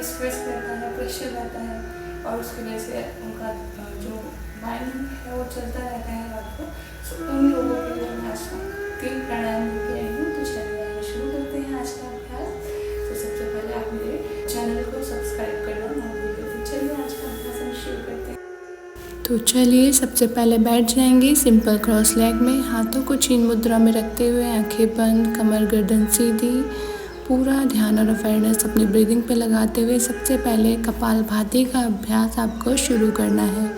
में स्ट्रेस रहता है, प्रेशर रहता है और उसकी वजह से उनका जो माइंड है वो चलता रहता है रात को। सो उन लोगों के लिए मैं आज 3 प्राणायाम लेके आई हूँ। तो चलिए आगे शुरू करते हैं आज का अभ्यास। तो सबसे पहले आप मेरे चैनल को सब्सक्राइब करना ना भूलिए। तो चलिए आज का अभ्यास हम शुरू करते हैं। तो चलिए सबसे पहले बैठ जाएंगे सिंपल क्रॉस लेग में, हाथों को चीन मुद्रा में रखते हुए, आंखें बंद, कमर गर्दन सीधी, पूरा ध्यान और अवेयरनेस अपनी ब्रीदिंग पे लगाते हुए सबसे पहले कपालभाति का अभ्यास आपको शुरू करना है।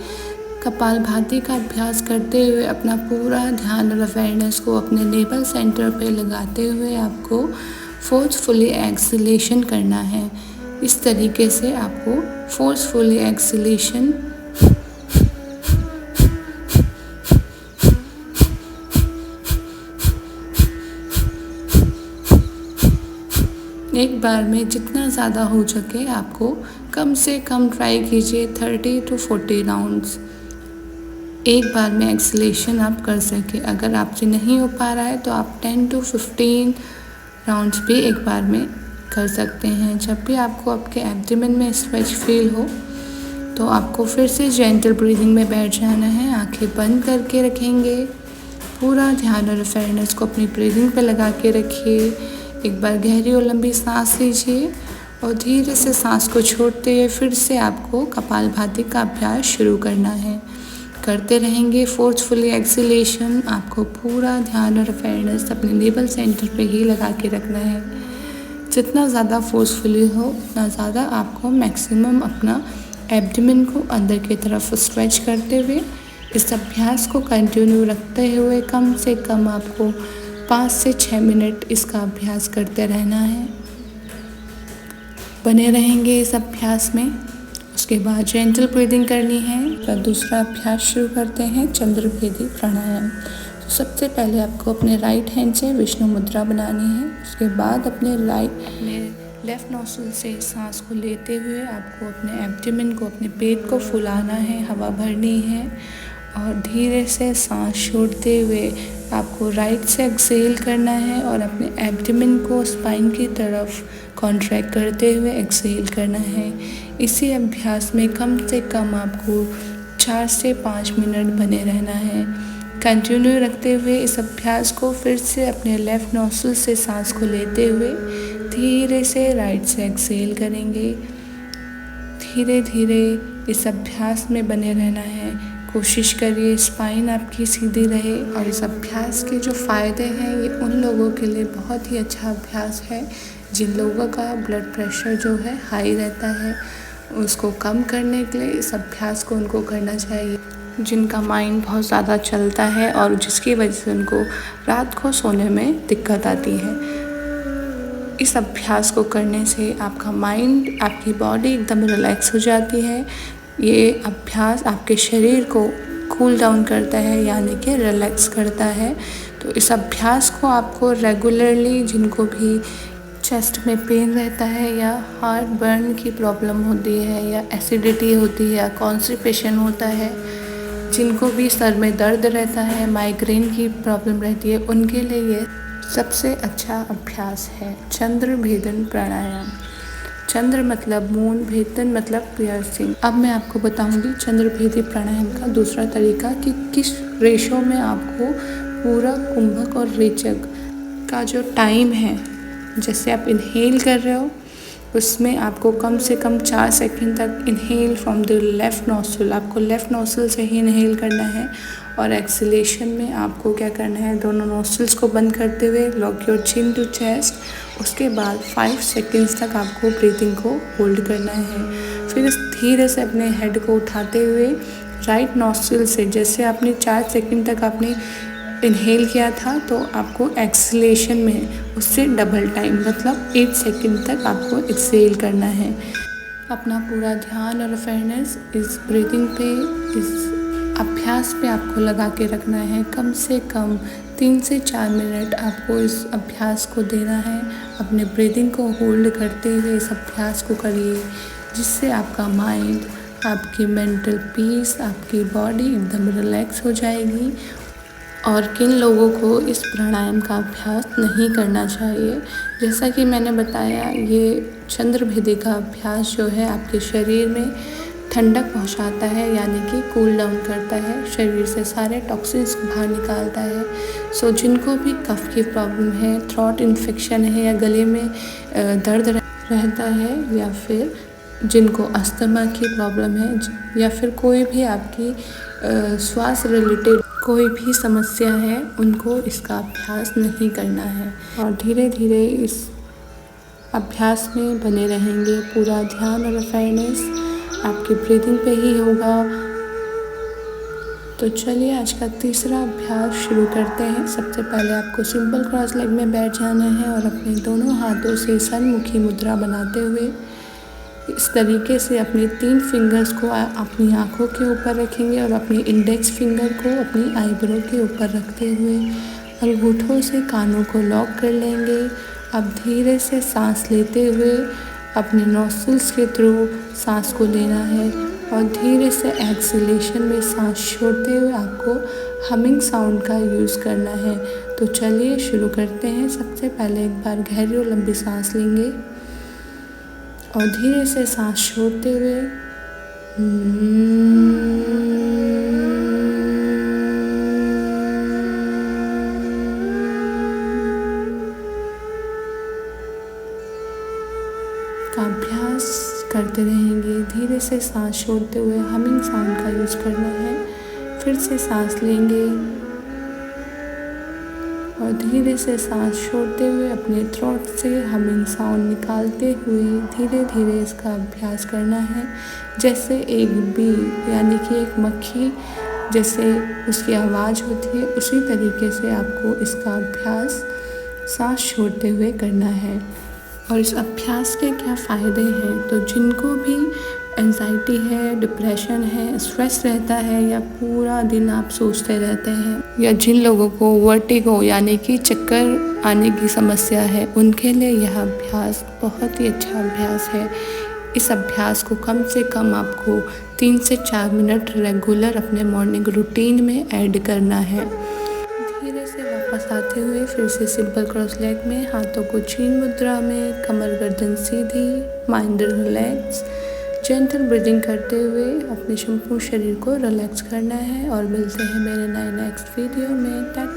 कपालभाति का अभ्यास करते हुए अपना पूरा ध्यान और अवेयरनेस को अपने नेवल सेंटर पे लगाते हुए आपको फोर्सफुली एक्सलेशन करना है। इस तरीके से आपको फोर्सफुली एक्सलेशन एक बार में जितना ज़्यादा हो सके आपको कम से कम ट्राई कीजिए 30 to 40 राउंड्स एक बार में एक्सलेशन आप कर सके। अगर आपसे नहीं हो पा रहा है तो आप 10 to 15 राउंड्स भी एक बार में कर सकते हैं। जब भी आपको आपके एब्डोमेन में स्ट्रेच फील हो तो आपको फिर से जेंटल ब्रीदिंग में बैठ जाना है। आंखें बंद करके रखेंगे, पूरा ध्यान और अवेयरनेस को अपनी ब्रीदिंग पे लगा के रखिए। एक बार गहरी और लंबी सांस लीजिए और धीरे से सांस को छोड़ते हुए फिर से आपको कपालभाति का अभ्यास शुरू करना है। करते रहेंगे फोर्सफुली एक्सलेशन। आपको पूरा ध्यान और अवेयरनेस अपने नेवल सेंटर पे ही लगा के रखना है। जितना ज़्यादा फोर्सफुली हो उतना ज़्यादा आपको मैक्सिमम अपना एब्डोमेन को अंदर की तरफ स्ट्रेच करते हुए इस अभ्यास को कंटिन्यू रखते हुए कम से कम आपको 5 से 6 मिनट इसका अभ्यास करते रहना है। बने रहेंगे इस अभ्यास में। उसके बाद जेंटल ब्रीदिंग करनी है। तो दूसरा अभ्यास शुरू करते हैं, चंद्रभेदी प्राणायाम। तो सबसे पहले आपको अपने राइट हैंड से विष्णु मुद्रा बनानी है। उसके बाद अपने लेफ्ट नोस्ट्रिल से सांस को लेते हुए आपको अपने एब्डोमेन को, अपने पेट को फुलाना है, हवा भरनी है और धीरे से सांस छोड़ते हुए आपको राइट से एक्सहेल करना है और अपने एब्डोमेन को स्पाइन की तरफ कॉन्ट्रैक्ट करते हुए एक्सहेल करना है। इसी अभ्यास में कम से कम आपको 4 से 5 मिनट बने रहना है। कंटिन्यू रखते हुए इस अभ्यास को फिर से अपने लेफ़्ट नोस्ट्रिल से सांस को लेते हुए धीरे से राइट से एक्सहेल करेंगे। धीरे धीरे इस अभ्यास में बने रहना है। कोशिश करिए स्पाइन आपकी सीधी रहे। और इस अभ्यास के जो फ़ायदे हैं ये उन लोगों के लिए बहुत ही अच्छा अभ्यास है जिन लोगों का ब्लड प्रेशर जो है हाई रहता है। उसको कम करने के लिए इस अभ्यास को उनको करना चाहिए। जिनका माइंड बहुत ज़्यादा चलता है और जिसकी वजह से उनको रात को सोने में दिक्कत आती है। इस अभ्यास को करने से आपका माइंड, आपकी बॉडी एकदम रिलैक्स हो जाती है। ये अभ्यास आपके शरीर को कूल डाउन करता है, यानी कि रिलैक्स करता है। तो इस अभ्यास को आपको रेगुलरली, जिनको भी चेस्ट में पेन रहता है या हार्ट बर्न की प्रॉब्लम होती है या एसिडिटी होती है या कॉन्स्टिपेशन होता है, जिनको भी सर में दर्द रहता है, माइग्रेन की प्रॉब्लम रहती है, उनके लिए ये सबसे अच्छा अभ्यास है चंद्रभेदन प्राणायाम। चंद्र मतलब मून, भेदन मतलब पियर्सिंग। अब मैं आपको बताऊंगी चंद्रभेदी प्राणायाम का दूसरा तरीका कि किस रेशो में आपको पूरा कुंभक और रेचक का जो टाइम है, जैसे आप इनहेल कर रहे हो उसमें आपको कम से कम 4 सेकंड तक inhale from the left nostril, आपको लेफ़्ट नोस्ट्रिल से ही इनहेल करना है। और एक्सलेशन में आपको क्या करना है, दोनों नोस्ट्रिल्स को बंद करते हुए lock your chin to chest. उसके बाद 5 सेकंड्स तक आपको ब्रीथिंग को होल्ड करना है। फिर धीरे से अपने हेड को उठाते हुए राइट नोस्ट्रिल से, जैसे आपने 4 सेकंड तक आपने इनहेल किया था, तो आपको एक्सलेशन में उससे डबल टाइम मतलब 8 सेकंड तक आपको एक्सहेल करना है। अपना पूरा ध्यान और अवेयरनेस इस ब्रीथिंग पे, इस अभ्यास पे आपको लगा के रखना है। कम से कम 3 से 4 मिनट आपको इस अभ्यास को देना है। अपने ब्रीदिंग को होल्ड करते हुए इस अभ्यास को करिए, जिससे आपका माइंड, आपकी मेंटल पीस, आपकी बॉडी एकदम रिलैक्स हो जाएगी और किन लोगों को इस प्राणायाम का अभ्यास नहीं करना चाहिए। जैसा कि मैंने बताया, ये चंद्रभेदी का अभ्यास जो है आपके शरीर में ठंडक पहुंचाता है, यानी कि कूल डाउन करता है, शरीर से सारे टॉक्सिन्स को बाहर निकालता है। सो जिनको भी कफ की प्रॉब्लम है, थ्रोट इन्फेक्शन है, या गले में दर्द रहता है, या फिर जिनको अस्थमा की प्रॉब्लम है, या फिर कोई भी आपकी श्वास रिलेटेड कोई भी समस्या है, उनको इसका अभ्यास नहीं करना है। और धीरे धीरे इस अभ्यास में बने रहेंगे। पूरा ध्यान और अवेयरनेस आपकी ब्रीदिंग पे ही होगा। तो चलिए आज का तीसरा अभ्यास शुरू करते हैं। सबसे पहले आपको सिंपल क्रॉस लेग में बैठ जाना है और अपने दोनों हाथों से सन्मुखी मुद्रा बनाते हुए इस तरीके से अपने 3 फिंगर्स को अपनी आँखों के ऊपर रखेंगे और अपनी इंडेक्स फिंगर को अपनी आईब्रो के ऊपर रखते हुए अंगूठों से कानों को लॉक कर लेंगे। अब धीरे से सांस लेते हुए अपने नोस्ट्रिल्स के थ्रू सांस को लेना है और धीरे से एक्सहेलेशन में सांस छोड़ते हुए आपको हमिंग साउंड का यूज़ करना है। तो चलिए शुरू करते हैं। सबसे पहले एक बार गहरी और लंबी सांस लेंगे और धीरे से सांस छोड़ते हुए का अभ्यास करते रहेंगे। धीरे से सांस छोड़ते हुए हमिंग साउंड का यूज़ करना है। फिर से सांस लेंगे और धीरे से सांस छोड़ते हुए अपने थ्रोट से हमिंग साउंड निकालते हुए धीरे धीरे इसका अभ्यास करना है। जैसे एक बी यानी कि एक मक्खी जैसे उसकी आवाज़ होती है, उसी तरीके से आपको इसका अभ्यास सांस छोड़ते हुए करना है। और इस अभ्यास के क्या फ़ायदे हैं, तो जिनको भी एंजाइटी है, डिप्रेशन है, स्ट्रेस रहता है, या पूरा दिन आप सोचते रहते हैं, या जिन लोगों को वर्टिगो यानी कि चक्कर आने की समस्या है, उनके लिए यह अभ्यास बहुत ही अच्छा अभ्यास है। इस अभ्यास को कम से कम आपको 3 से 4 मिनट रेगुलर अपने मॉर्निंग रूटीन में ऐड करना है। धीरे से वापस आते हुए फिर से सिंपल क्रॉस लेग में हाथों को चीन मुद्रा में, कमर गर्दन सीधी, माइंड रिलैक्स, जेंटल ब्रीदिंग करते हुए अपने संपूर्ण शरीर को रिलैक्स करना है। और मिलते हैं मेरे नए नेक्स्ट वीडियो में। टाटा।